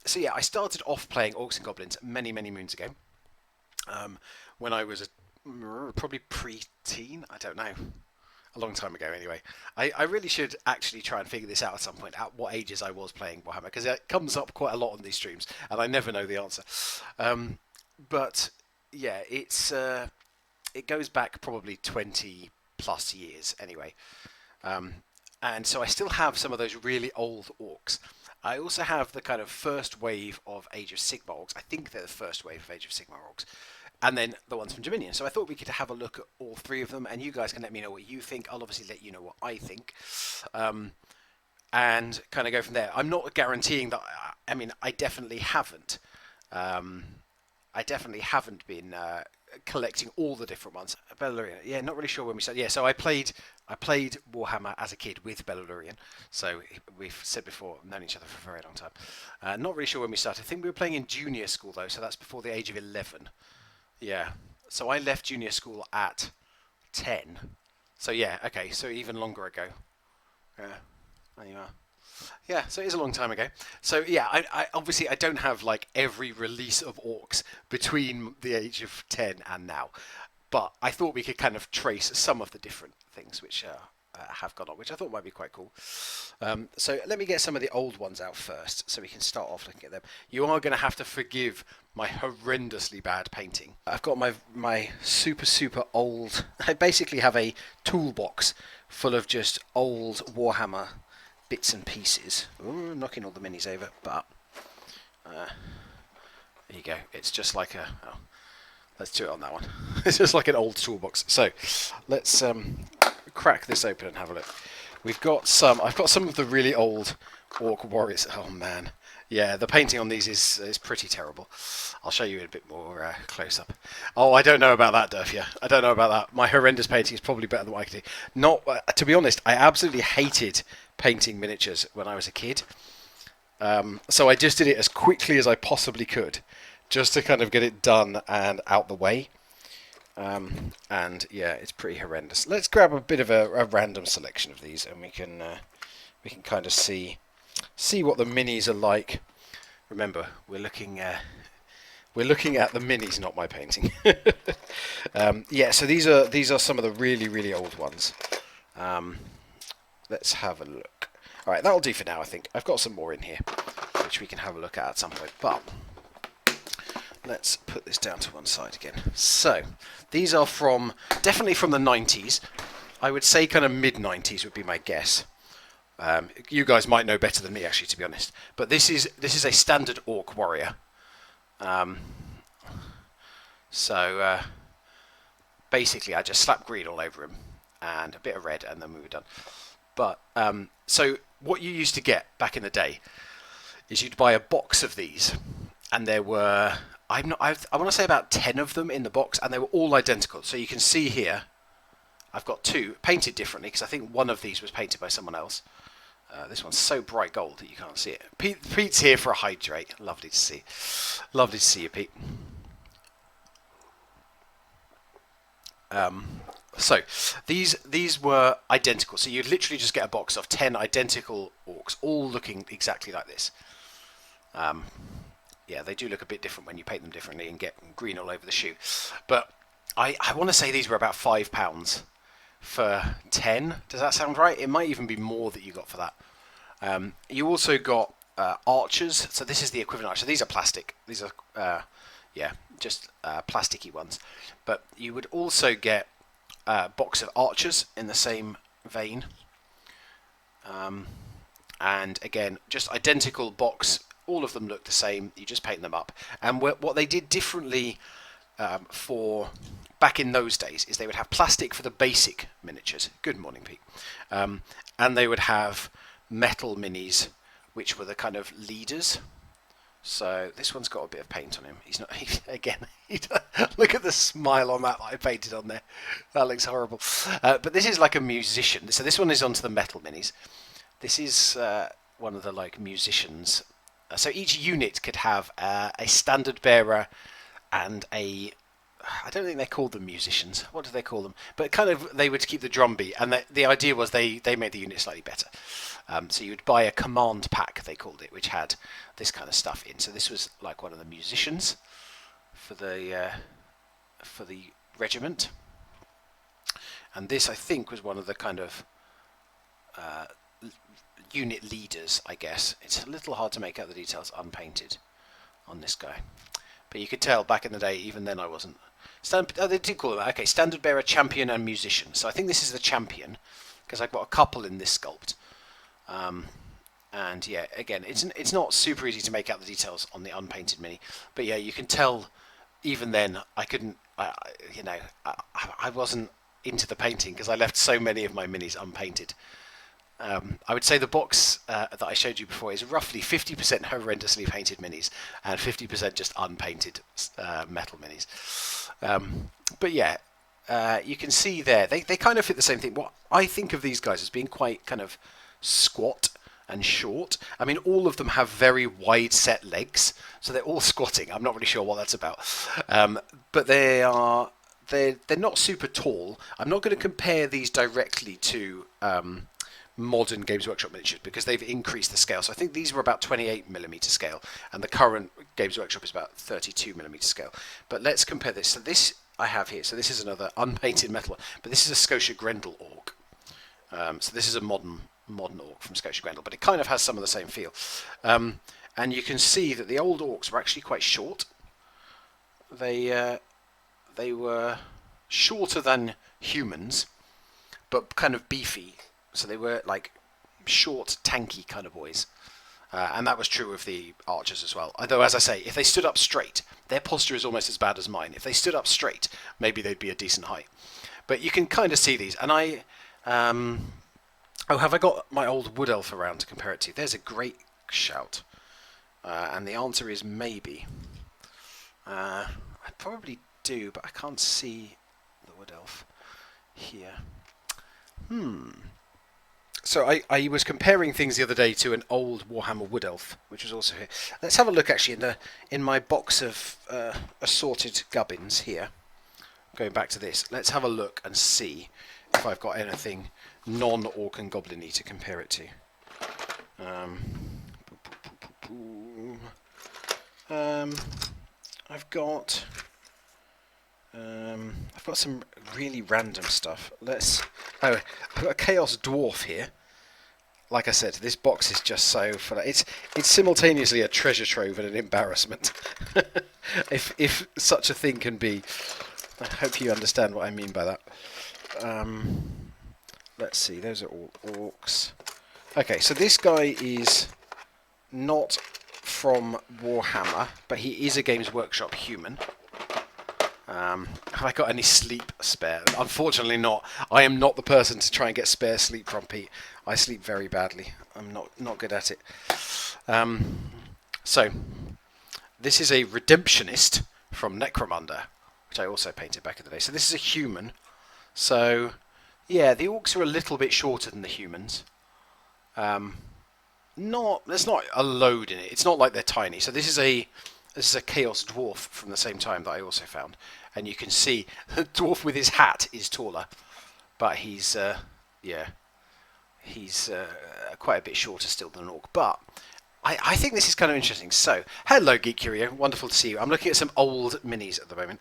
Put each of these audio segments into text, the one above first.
So yeah, I started off playing Orcs and Goblins many, many moons ago. When I was probably pre-teen, I don't know, a long time ago anyway. I really should actually try and figure this out at some point, at what ages I was playing Warhammer, because it comes up quite a lot on these streams, and I never know the answer. But yeah, it goes back probably 20 plus years anyway. Um, and so I still have some of those really old orcs. I also have the kind of first wave of Age of Sigma orcs. I think they're the first wave of Age of Sigma orcs. And then the ones from Dominion. So I thought we could have a look at all three of them, and you guys can let me know what you think. I'll obviously let you know what I think. And kind of go from there. I'm not guaranteeing that. I mean, I definitely haven't. Um, I definitely haven't been collecting all the different ones. Bellurian, yeah, not really sure when we started. Yeah, so I played Warhammer as a kid with Bellurian. So we've said before, known each other for a very long time. Not really sure when we started. I think we were playing in junior school though, so that's before the age of 11. Yeah. So I left junior school at 10. So yeah, okay, so even longer ago. Yeah, there you are. Yeah, so it is a long time ago. So yeah, I obviously I don't have like every release of Orcs between the age of 10 and now, but I thought we could kind of trace some of the different things which have gone on, which I thought might be quite cool. So let me get some of the old ones out first, so we can start off looking at them. You are going to have to forgive my horrendously bad painting. I've got my super old. I basically have a toolbox full of just old Warhammer bits and pieces. Ooh, knocking all the minis over, but there you go. It's just like a. Oh, let's do it on that one. It's just like an old toolbox. So let's crack this open and have a look. We've got some. I've got some of the really old Orc warriors. Oh man, yeah, the painting on these is pretty terrible. I'll show you a bit more close up. Oh, I don't know about that, Durfia. I don't know about that. My horrendous painting is probably better than what I can do. Not to be honest, I absolutely hated painting miniatures when I was a kid. So I just did it as quickly as I possibly could, just to kind of get it done and out the way. And yeah, it's pretty horrendous. Let's grab a bit of a random selection of these, and we can kind of see what the minis are like. Remember, we're looking at the minis, not my painting. Yeah, so these are some of the really old ones. Let's have a look. All right, that'll do for now. I think I've got some more in here, which we can have a look at some point. But let's put this down to one side again. So these are definitely from the 90s. I would say kind of mid-90s would be my guess. You guys might know better than me, actually, to be honest. But this is a standard Orc warrior. So basically, I just slap green all over him and a bit of red, and then we were done. But so what you used to get back in the day is you'd buy a box of these, and there were I want to say about 10 of them in the box, and they were all identical. So you can see here, I've got two painted differently because I think one of these was painted by someone else. This one's so bright gold that you can't see it. Pete's here for a hydrate. Lovely to see. Lovely to see you, Pete. So these were identical. So you'd literally just get a box of 10 identical orcs, all looking exactly like this. Yeah, they do look a bit different when you paint them differently and get green all over the shoe. But I want to say these were about £5 for 10. Does that sound right? It might even be more that you got for that. You also got archers. So this is the equivalent archer. These are plastic. These are, yeah, just plasticky ones. But you would also get a box of archers in the same vein. And again, just identical box. All of them look the same. You just paint them up. And what they did differently for back in those days is they would have plastic for the basic miniatures. Good morning, Pete. And they would have metal minis, which were the kind of leaders. So this one's got a bit of paint on him. He's not. Again, look at the smile on that I painted on there. That looks horrible. But this is like a musician. So this one is onto the metal minis. This is one of the like musicians. So each unit could have a standard bearer and a I don't think they're called the musicians. What do they call them? But kind of they would keep the drum beat, and the idea was they made the unit slightly better. So you would buy a command pack, they called it, which had this kind of stuff in. So this was like one of the musicians for the regiment, and this I think was one of the kind of unit leaders, I guess. It's a little hard to make out the details unpainted on this guy, but you could tell back in the day, even then I wasn't. They did call it that. Okay, standard bearer, champion, and musician. So I think this is the champion because I've got a couple in this sculpt. And yeah, again, it's not super easy to make out the details on the unpainted mini, but yeah, you can tell. Even then, I couldn't. I wasn't into the painting because I left so many of my minis unpainted. I would say the box that I showed you before is roughly 50% horrendously painted minis and 50% just unpainted metal minis. But yeah, you can see there, they kind of fit the same thing. What I think of these guys as being quite kind of squat and short. I mean, all of them have very wide set legs, so they're all squatting. I'm not really sure what that's about. But they're not super tall. I'm not going to compare these directly to modern Games Workshop miniatures because they've increased the scale. So I think these were about 28mm scale, and the current Games Workshop is about 32mm scale. But let's compare this. So this I have here. So this is another unpainted metal, but this is a Scotia Grendel Orc. So this is a modern Orc from Scotia Grendel, but it kind of has some of the same feel. And you can see that the old Orcs were actually quite short. They were shorter than humans, but kind of beefy. So they were like short, tanky kind of boys. And that was true of the archers as well. Although, as I say, if they stood up straight, their posture is almost as bad as mine. If they stood up straight, maybe they'd be a decent height. But you can kind of see these. And oh, have I got my old Wood Elf around to compare it to? There's a great shout. And the answer is maybe. I probably do, but I can't see the Wood Elf here. So I was comparing things the other day to an old Warhammer Wood Elf, which was also here. Let's have a look actually in my box of assorted gubbins here. Going back to this, let's have a look and see if I've got anything non-Orc and Goblin-y to compare it to. I've got some really random stuff. I've got a Chaos Dwarf here. Like I said, this box is just so full. It's simultaneously a treasure trove and an embarrassment, if such a thing can be. I hope you understand what I mean by that. Let's see, those are all Orcs. Okay, so this guy is not from Warhammer, but he is a Games Workshop human. Have I got any sleep spare? Unfortunately not. I am not the person to try and get spare sleep from, Pete. I sleep very badly. I'm not good at it. So, this is a Redemptionist from Necromunda, which I also painted back in the day. So this is a human. So, yeah, the Orcs are a little bit shorter than the humans. There's not a load in it. It's not like they're tiny. So this is a Chaos Dwarf from the same time that I also found, and you can see the dwarf with his hat is taller, but he's quite a bit shorter still than an Orc. But I think this is kind of interesting. So, hello Geek Curio, wonderful to see you. I'm looking at some old minis at the moment,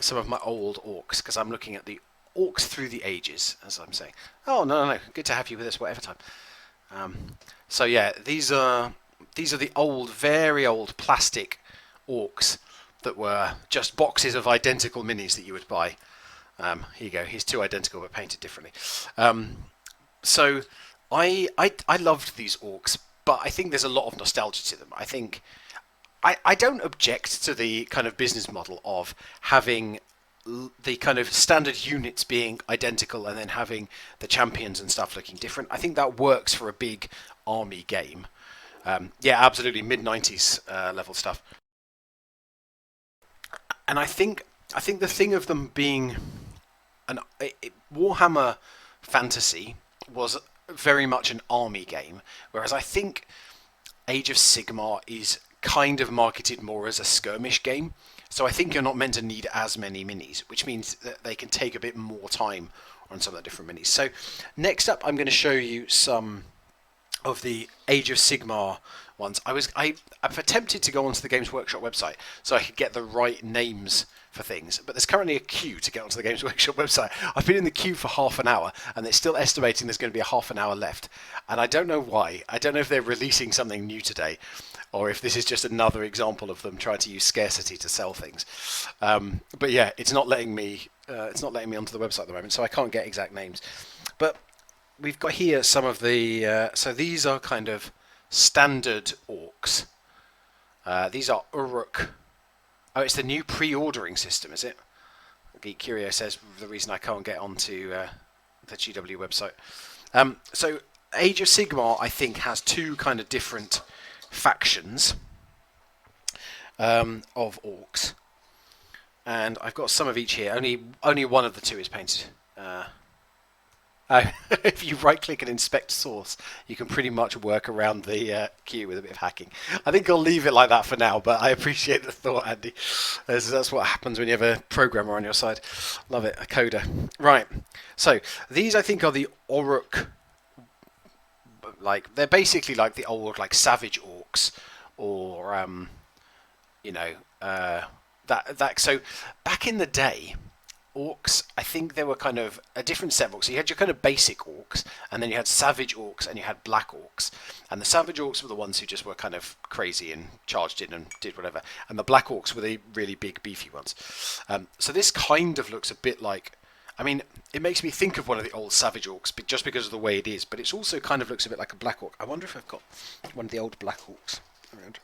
some of my old Orcs, because I'm looking at the Orcs through the ages, as I'm saying. Oh no, good to have you with us whatever time. So yeah, these are the old, very old plastic Orcs that were just boxes of identical minis that you would buy. Here you go. He's two identical but painted differently. So I loved these Orcs, but I think there's a lot of nostalgia to them. I think I don't object to the kind of business model of having the kind of standard units being identical and then having the champions and stuff looking different. I think that works for a big army game. Yeah, absolutely, mid-90s level stuff. And I think the thing of them being Warhammer Fantasy was very much an army game, whereas I think Age of Sigmar is kind of marketed more as a skirmish game. So I think you're not meant to need as many minis, which means that they can take a bit more time on some of the different minis. So next up, I'm going to show you some of the Age of Sigmar ones. I've attempted to go onto the Games Workshop website so I could get the right names for things, but there's currently a queue to get onto the Games Workshop website. I've been in the queue for half an hour, and it's still estimating there's going to be a half an hour left, and I don't know why. I don't know if they're releasing something new today, or if this is just another example of them trying to use scarcity to sell things. But yeah, it's not letting me. It's not letting me onto the website at the moment, so I can't get exact names. But we've got here some of the. So these are kind of standard orcs. These are Uruk. Oh, it's the new pre-ordering system, is it? Geek Curio says the reason I can't get onto the GW website. So Age of Sigmar, I think, has two kind of different factions of orcs, and I've got some of each here. Only one of the two is painted. If you right-click and inspect source, you can pretty much work around the queue with a bit of hacking. I think I'll leave it like that for now, but I appreciate the thought, Andy. That's what happens when you have a programmer on your side. Love it, a coder. Right, so these I think are the Orc. Like they're basically like the old savage orcs, or that. So back in the day, orcs, I think they were kind of a different set of orcs. So you had your kind of basic orcs, and then you had savage orcs, and you had black orcs. And the savage orcs were the ones who just were kind of crazy and charged in and did whatever. And the black orcs were the really big, beefy ones. So this kind of looks a bit like. I mean, it makes me think of one of the old savage orcs, but just because of the way it is. But it also kind of looks a bit like a black orc. I wonder if I've got one of the old black orcs around.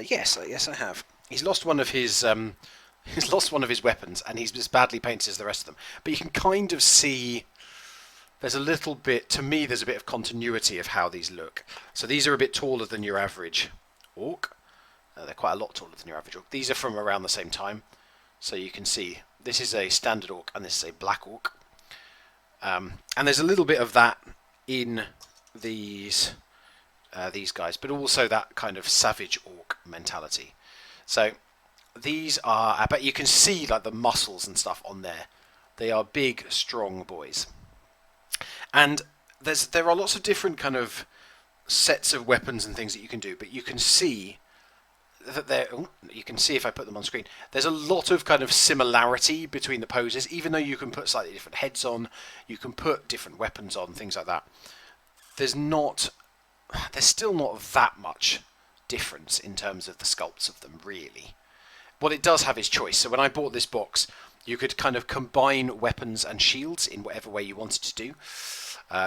Yes, I have. He's lost one of his. He's lost one of his weapons, and he's as badly painted as the rest of them. But you can kind of see. There's a little bit. To me, there's a bit of continuity of how these look. So these are a bit taller than your average orc. They're quite a lot taller than your average orc. These are from around the same time, so you can see. This is a standard orc, and this is a black orc. And there's a little bit of that in these guys, but also that kind of savage orc mentality. So these are, I bet you can see like the muscles and stuff on there. They are big, strong boys. And there are lots of different kind of sets of weapons and things that you can do, but you can see that you can see if I put them on screen, there's a lot of kind of similarity between the poses, even though you can put slightly different heads on, you can put different weapons on, things like that. There's still not that much difference in terms of the sculpts of them, really. What it does have is choice. So when I bought this box, you could kind of combine weapons and shields in whatever way you wanted to do.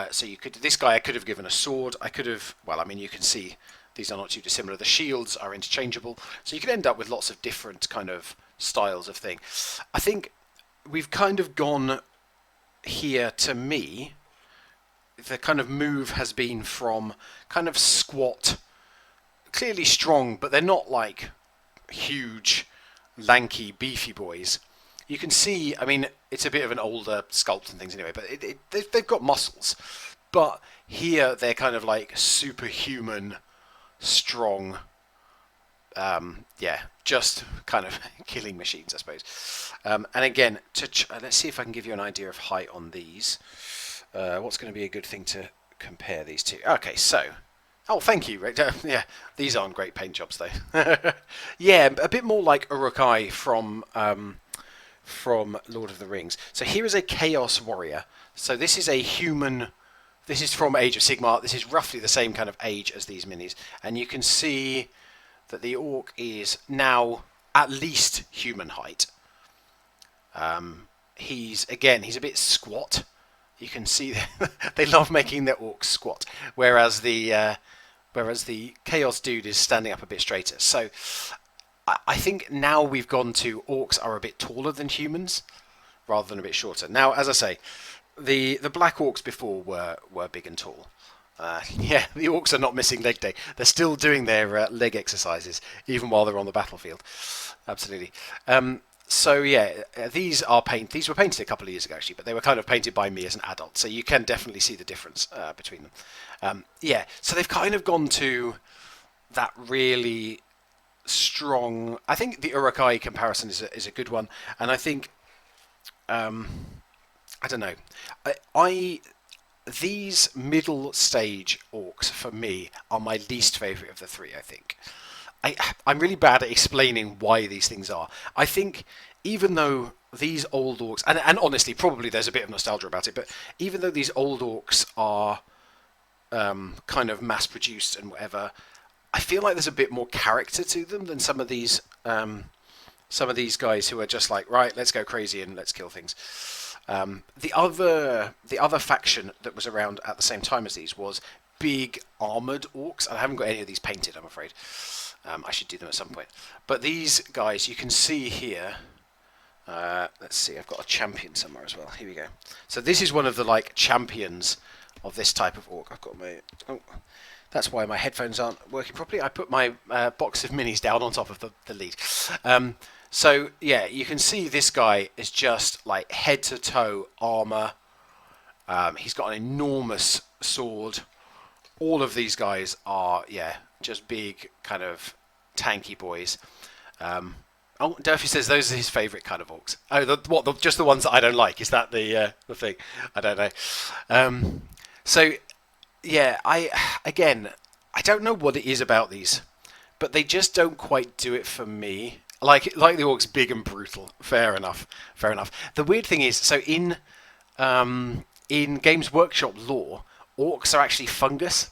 So you could, this guy I could have given a sword, I could have, well, I mean, you can see these are not too dissimilar. The shields are interchangeable, so you can end up with lots of different kind of styles of thing. I think we've kind of gone here, to me, the kind of move has been from kind of squat, clearly strong, but they're not like huge, lanky, beefy boys. You can see, I mean, it's a bit of an older sculpt and things anyway, but they've got muscles. But here they're kind of like superhuman, strong, just kind of killing machines, I suppose. And again, let's see if I can give you an idea of height on these. What's going to be a good thing to compare these to? Okay, so, oh, thank you, Rick. Yeah, these aren't great paint jobs though. Yeah, a bit more like Uruk-hai from Lord of the Rings. So here is a Chaos Warrior. So this is a human. This is from Age of Sigmar. This is roughly the same kind of age as these minis. And you can see that the orc is now at least human height. He's a bit squat. You can see they love making their orcs squat. Whereas the Chaos dude is standing up a bit straighter. So I think now we've gone to orcs are a bit taller than humans rather than a bit shorter. Now, as I say, the black orcs before were big and tall. Yeah, the orcs are not missing leg day. They're still doing their leg exercises even while they're on the battlefield. Absolutely. So yeah, these were painted a couple of years ago actually, but they were kind of painted by me as an adult, so you can definitely see the difference between them. Yeah, so they've kind of gone to that really strong. I think the Urukai comparison is a good one, and I think I don't know. I these middle stage orcs for me are my least favourite of the three. I think I'm really bad at explaining why these things are. I think even though these old orcs, and honestly, probably there's a bit of nostalgia about it, but even though these old orcs are kind of mass produced and whatever, I feel like there's a bit more character to them than some of these guys who are just like, right, let's go crazy and let's kill things. The other faction that was around at the same time as these was big armored orcs. I haven't got any of these painted, I'm afraid. I should do them at some point. But these guys, you can see here. Let's see, I've got a champion somewhere as well. Here we go. So this is one of the like champions of this type of orc. I've got my. Oh, that's why my headphones aren't working properly. I put my box of minis down on top of the lead. So yeah, you can see this guy is just like head to toe armor. He's got an enormous sword. All of these guys are just big kind of tanky boys. Oh, Durfee says those are his favourite kind of orcs. Oh, just the ones that I don't like? Is that the thing? I don't know. So yeah, I don't know what it is about these, but they just don't quite do it for me. Like the orcs, big and brutal. Fair enough. The weird thing is, so in Games Workshop lore, orcs are actually fungus.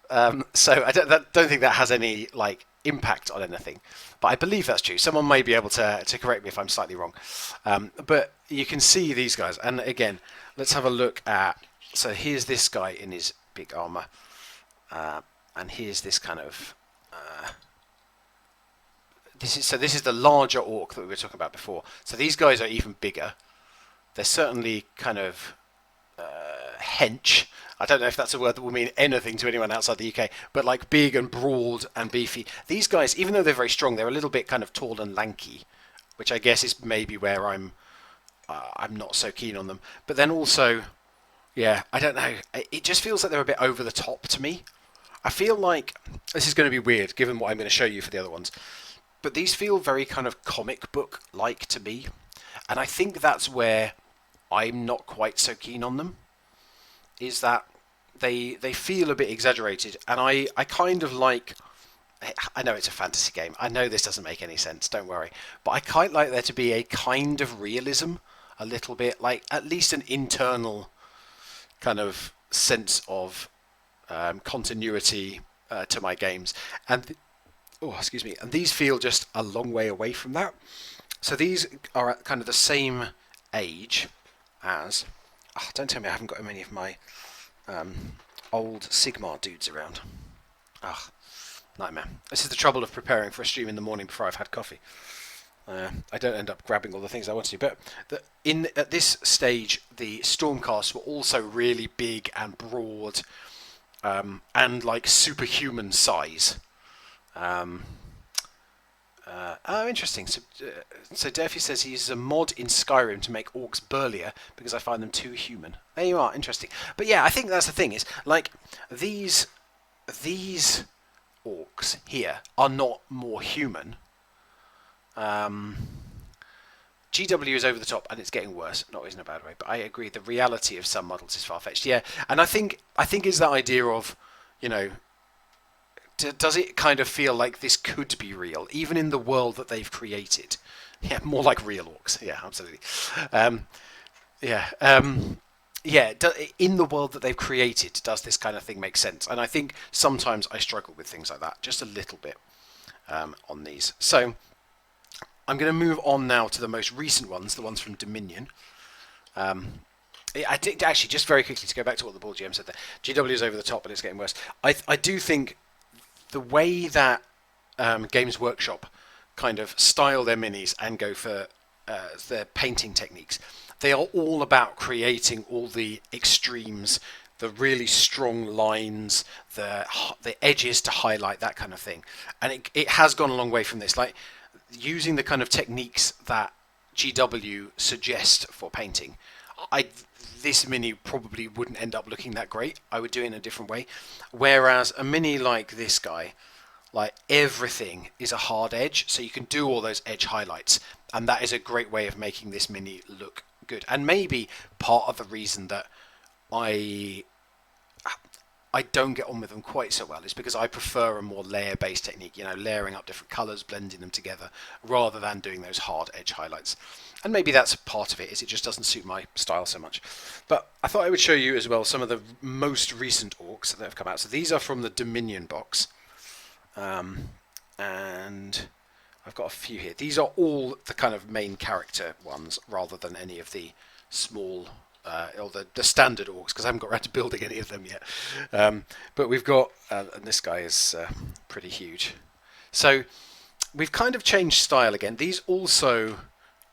So I don't think that has any like impact on anything, but I believe that's true. Someone may be able to correct me if I'm slightly wrong. But you can see these guys, and again, let's have a look at. So here's this guy in his big armor, and here's this kind of. This is the larger orc that we were talking about before. So these guys are even bigger. They're certainly kind of hench. I don't know if that's a word that will mean anything to anyone outside the UK, but like big and broad and beefy. These guys, even though they're very strong, they're a little bit kind of tall and lanky, which I guess is maybe where I'm not so keen on them. But then also, yeah, I don't know. It just feels like they're a bit over the top to me. I feel like this is going to be weird given what I'm going to show you for the other ones. But these feel very kind of comic book-like to me. And I think that's where I'm not quite so keen on them. Is that they feel a bit exaggerated. And I kind of like... I know it's a fantasy game. I know this doesn't make any sense, don't worry. But I quite like there to be a kind of realism. A little bit, like at least an internal kind of sense of continuity to my games. And... excuse me. And these feel just a long way away from that. So these are at kind of the same age as... don't tell me I haven't got many of my old Sigmar dudes around. Nightmare. This is the trouble of preparing for a stream in the morning before I've had coffee. I don't end up grabbing all the things I want to. But at this stage, the Stormcasts were also really big and broad and like superhuman size. Interesting. So Durfee says he uses a mod in Skyrim to make orcs burlier because I find them too human. There you are. Interesting. But yeah, I think that's the thing is like these orcs here are not more human. GW is over the top and it's getting worse, not always in a bad way. But I agree, the reality of some models is far fetched. Yeah, and I think is that idea of, you know. Does it kind of feel like this could be real, even in the world that they've created? Yeah, more like real orcs. Yeah, absolutely. In the world that they've created, does this kind of thing make sense? And I think sometimes I struggle with things like that, just a little bit on these. So I'm going to move on now to the most recent ones, the ones from Dominion. I did actually, just very quickly to go back to what the Ball GM said there. GW is over the top, but it's getting worse. I do think the way that Games Workshop kind of style their minis and go for their painting techniques, they are all about creating all the extremes, the really strong lines, the edges to highlight, that kind of thing. And it has gone a long way from this, like using the kind of techniques that GW suggest for painting. This mini probably wouldn't end up looking that great. I would do it in a different way. Whereas a mini like this guy, Like everything is a hard edge, so you can do all those edge highlights, and that is a great way of making this mini look good. And maybe part of the reason that I I don't get on with them quite so well is because I prefer a more layer-based technique, you know, layering up different colours, blending them together, rather than doing those hard edge highlights. And maybe that's part of it, is it just doesn't suit my style so much. But I thought I would show you as well some of the most recent orcs that have come out. So these are from the Dominion box. And I've got a few here. These are all the kind of main character ones, rather than any of the small or the standard orcs, because I haven't got around to building any of them yet. But we've got, and this guy is pretty huge. So we've kind of changed style again. These also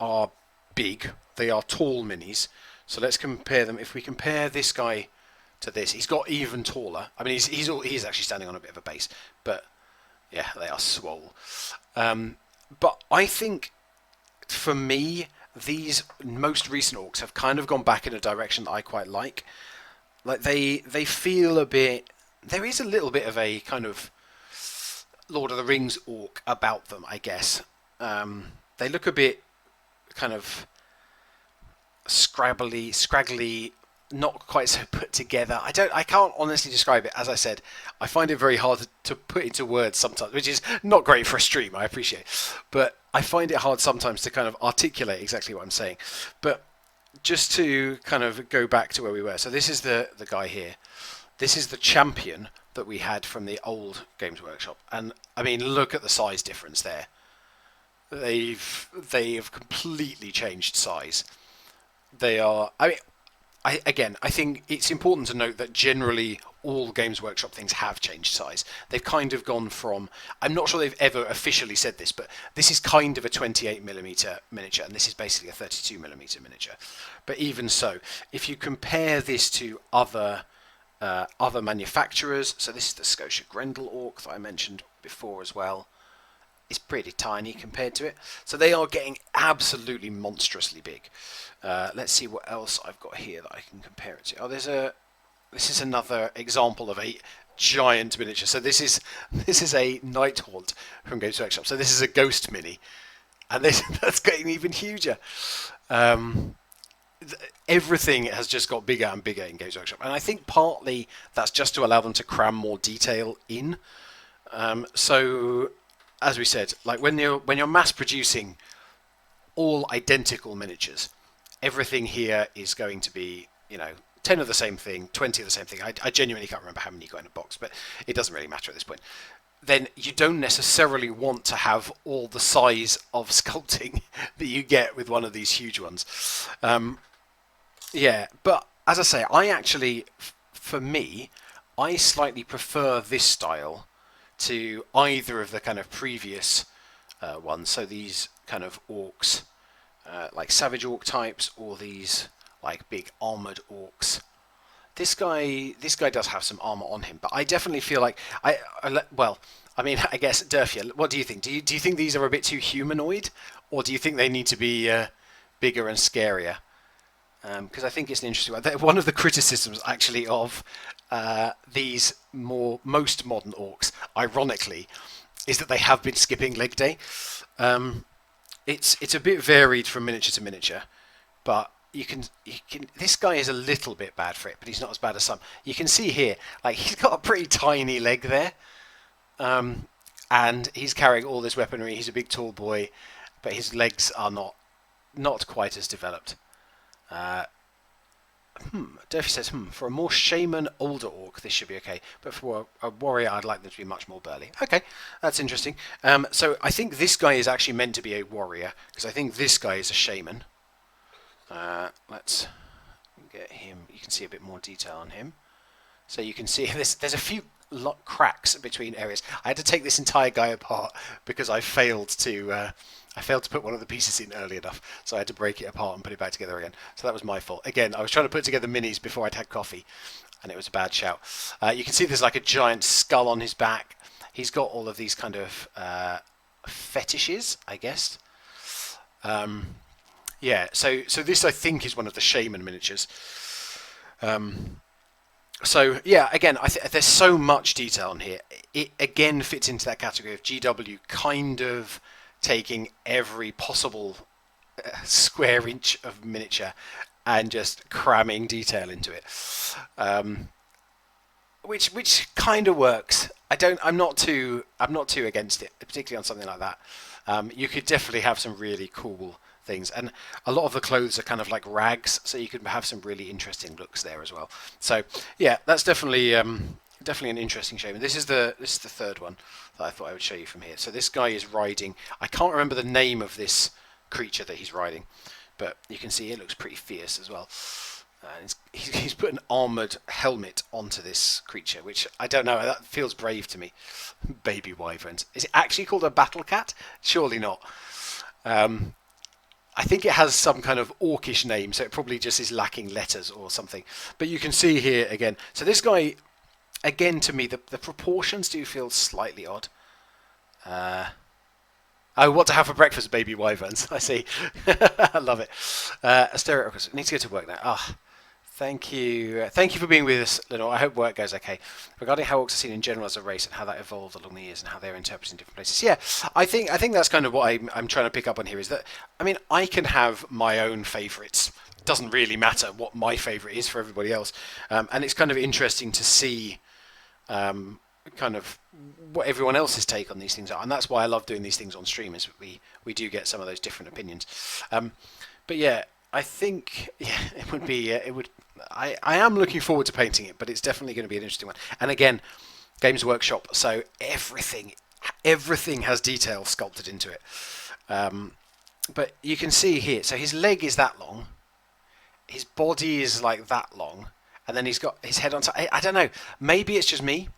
are big. They are tall minis. So let's compare them. If we compare this guy to this, he's got even taller. I mean, he's actually standing on a bit of a base, but yeah, they are swole. But I think, for me, these most recent orcs have kind of gone back in a direction that I quite like. Like they feel a bit. There is a little bit of a kind of Lord of the Rings orc about them, I guess. They look a bit kind of scraggly, not quite so put together. I can't honestly describe it. As I said, I find it very hard to put into words sometimes, which is not great for a stream, I appreciate. But I find it hard sometimes to kind of articulate exactly what I'm saying. But just to kind of go back to where we were. So this is the guy here. This is the champion that we had from the old Games Workshop. And I mean, look at the size difference there. They've completely changed size. They are, I mean, I think it's important to note that generally all Games Workshop things have changed size. They've kind of gone from, I'm not sure they've ever officially said this, but this is kind of a 28mm miniature, and this is basically a 32mm miniature. But even so, if you compare this to other manufacturers, so this is the Scotia Grendel Orc that I mentioned before as well. It's pretty tiny compared to it. So they are getting absolutely monstrously big. Let's see what else I've got here that I can compare it to. Oh, this is another example of a giant miniature. So this is a Nighthaunt from Games Workshop. So this is a Ghost Mini, and that's getting even huger. Everything has just got bigger and bigger in Games Workshop, and I think partly that's just to allow them to cram more detail in. So, as we said, like when you're mass producing all identical miniatures, everything here is going to be, 10 of the same thing, 20 of the same thing. I genuinely can't remember how many you got in a box, but it doesn't really matter at this point. Then you don't necessarily want to have all the size of sculpting that you get with one of these huge ones. Yeah, but as I say, for me, I slightly prefer this style to either of the kind of previous ones. So these kind of orcs, like savage orc types, or these like big armored orcs. This guy does have some armor on him, but I definitely feel like I guess Durfia, what do you think? Do you think these are a bit too humanoid, or do you think they need to be bigger and scarier? Because I think it's an interesting one. One of the criticisms, actually, of these most modern orcs, ironically, is that they have been skipping leg day. It's a bit varied from miniature to miniature, but you can. This guy is a little bit bad for it, but he's not as bad as some. You can see here, like he's got a pretty tiny leg there, and he's carrying all this weaponry. He's a big, tall boy, but his legs are not quite as developed. Durfee says, for a more shaman older orc, this should be okay. But for a warrior, I'd like them to be much more burly. Okay, that's interesting. So I think this guy is actually meant to be a warrior, because I think this guy is a shaman. Let's get him. You can see a bit more detail on him. So you can see there's a few cracks between areas. I had to take this entire guy apart because I failed to put one of the pieces in early enough, so I had to break it apart and put it back together again. So that was my fault. Again, I was trying to put together minis before I'd had coffee, and it was a bad shout. You can see there's like a giant skull on his back. He's got all of these kind of fetishes, I guess. Yeah, so this I think is one of the Shaman miniatures. So yeah, again, there's so much detail in here. It again fits into that category of GW kind of taking every possible square inch of miniature and just cramming detail into it, um, which kind of works. I'm not too against it, particularly on something like that. You could definitely have some really cool things, and a lot of the clothes are kind of like rags, so you could have some really interesting looks there as well. So yeah, that's definitely an interesting shaman. This is the third one that I thought I would show you from here. So this guy is riding. I can't remember the name of this creature that he's riding, but you can see it looks pretty fierce as well. He's put an armored helmet onto this creature, which I don't know. That feels brave to me. Baby wyverns. Is it actually called a battle cat? Surely not. I think it has some kind of orcish name, so it probably just is lacking letters or something. But you can see here again. So this guy, again, to me, the proportions do feel slightly odd. Oh, what to have for breakfast, baby wyverns. I see. I love it. Asteroid, need to go to work now. Ah, thank you. Thank you for being with us, Lenore. I hope work goes okay. Regarding how orcs are seen in general as a race and how that evolved along the years and how they're interpreted in different places. Yeah, I think that's kind of what I'm trying to pick up on here is that, I mean, I can have my own favourites. It doesn't really matter what my favourite is for everybody else. And it's kind of interesting to see kind of what everyone else's take on these things are, and that's why I love doing these things on stream. Is we do get some of those different opinions, but yeah, I think it would be it would. I am looking forward to painting it, but it's definitely going to be an interesting one. And again, Games Workshop, so everything has detail sculpted into it. But you can see here, so his leg is that long, his body is like that long, and then he's got his head on top. I don't know. Maybe it's just me.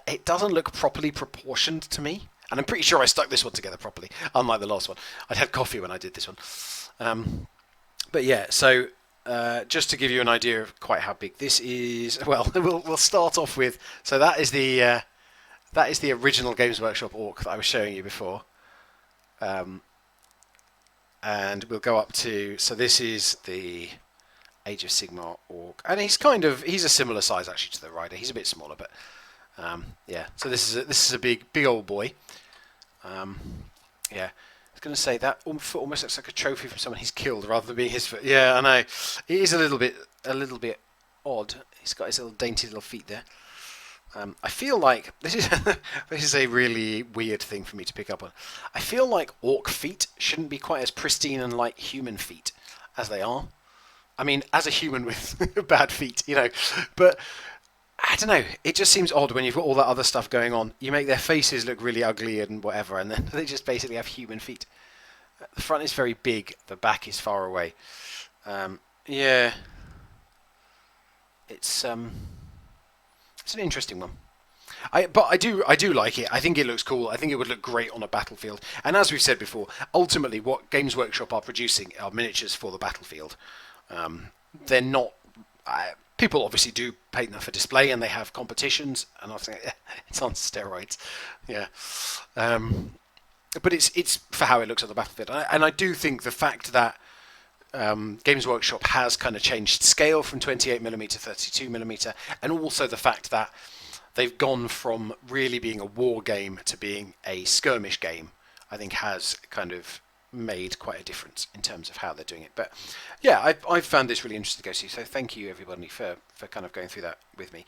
It doesn't look properly proportioned to me, and I'm pretty sure I stuck this one together properly, unlike the last one. I'd had coffee when I did this one. But yeah, so just to give you an idea of quite how big this is, well, we'll start off with. So that is the original Games Workshop orc that I was showing you before, and we'll go up to. So this is the Age of Sigma Orc, and he's a similar size actually to the rider. He's a bit smaller, but. Yeah, so this is a big old boy. Yeah, I was going to say that foot almost looks like a trophy from someone he's killed rather than being his foot. Yeah, I know. It is a little bit odd. He's got his little dainty little feet there. I feel like this is a really weird thing for me to pick up on. I feel like orc feet shouldn't be quite as pristine and like human feet as they are. I mean, as a human with bad feet, but. I don't know. It just seems odd when you've got all that other stuff going on. You make their faces look really ugly and whatever, and then they just basically have human feet. The front is very big. The back is far away. Yeah, it's an interesting one. But I do like it. I think it looks cool. I think it would look great on a battlefield. And as we've said before, ultimately, what Games Workshop are producing are miniatures for the battlefield. They're not. People obviously do paint them for display, and they have competitions, and I think it's on steroids. Yeah, but it's for how it looks on the battlefield, and I do think the fact that Games Workshop has kind of changed scale from 28mm to 32mm, and also the fact that they've gone from really being a war game to being a skirmish game, I think has kind of made quite a difference in terms of how they're doing it. But yeah, I've found this really interesting to go see, so thank you everybody for kind of going through that with me.